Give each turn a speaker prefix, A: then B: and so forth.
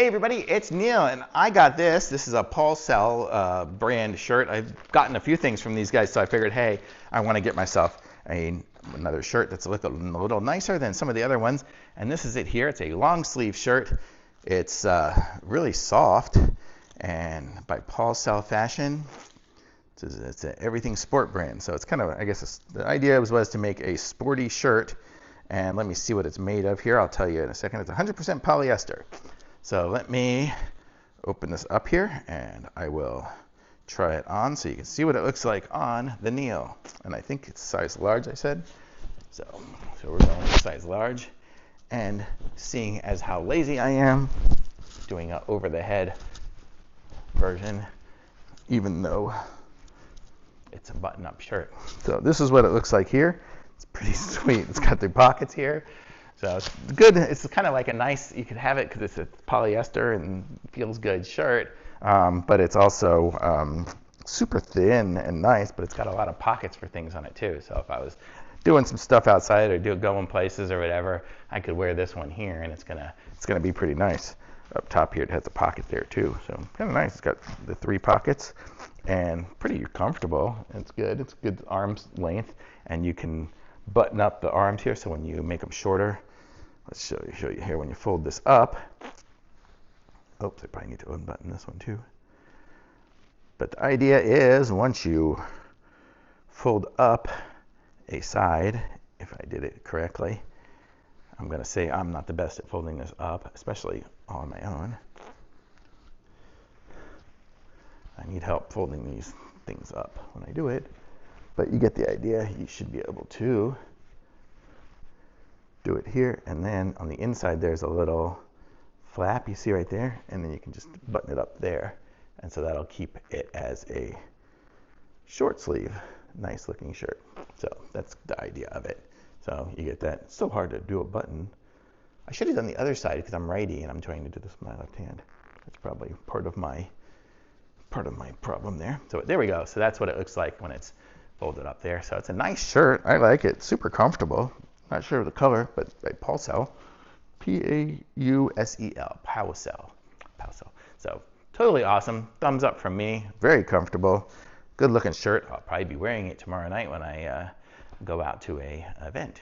A: Hey everybody, it's Neil, and I got this. This is a Pausel brand shirt. I've gotten a few things from these guys, so I figured, hey, I want to get myself another shirt that's a little nicer than some of the other ones. And this is it here. It's a long sleeve shirt. It's really soft, and by Pausel Fashion. It's an everything sport brand, so it's kind of, I guess the idea was to make a sporty shirt. And let me see what it's made of here. I'll tell you in a second. It's 100% polyester. So let me open this up here, and I will try it on so you can see what it looks like on the Neil. And I think it's size large, I said. So we're going with size large. And seeing as how lazy I am, doing an over-the-head version, even though it's a button-up shirt. So this is what it looks like here. It's pretty sweet. It's got the pockets here. So it's good. It's kind of like a nice, you could have it because it's a polyester and feels good shirt, but it's also super thin and nice, but it's got a lot of pockets for things on it too. So if I was doing some stuff outside or going places or whatever, I could wear this one here, and it's gonna be pretty nice. Up top here, it has a pocket there too, so kind of nice. It's got the 3 pockets and pretty comfortable. It's good. It's good arm's length, and you can button up the arms here, so when you make them shorter. Let's show you here when you fold this up. Oops, I probably need to unbutton this one too. But the idea is once you fold up a side, if I did it correctly, I'm going to say I'm not the best at folding this up, especially on my own. I need help folding these things up when I do it. But you get the idea. You should be able to do it here, and then on the inside there's a little flap you see right there, and then you can just button it up there, and so that'll keep it as a short sleeve, nice looking shirt. So that's the idea of it. So you get that. It's so hard to do a button. I should have done the other side because I'm righty and I'm trying to do this with my left hand. That's probably part of my problem there. So there we go. So that's what it looks like when it's folded up there. So it's a nice shirt. I like it. Super comfortable. Not sure of the color, but by Pausel, P-A-U-S-E-L, Pausel. So totally awesome. Thumbs up from me. Very comfortable. Good looking shirt. I'll probably be wearing it tomorrow night when I go out to a event.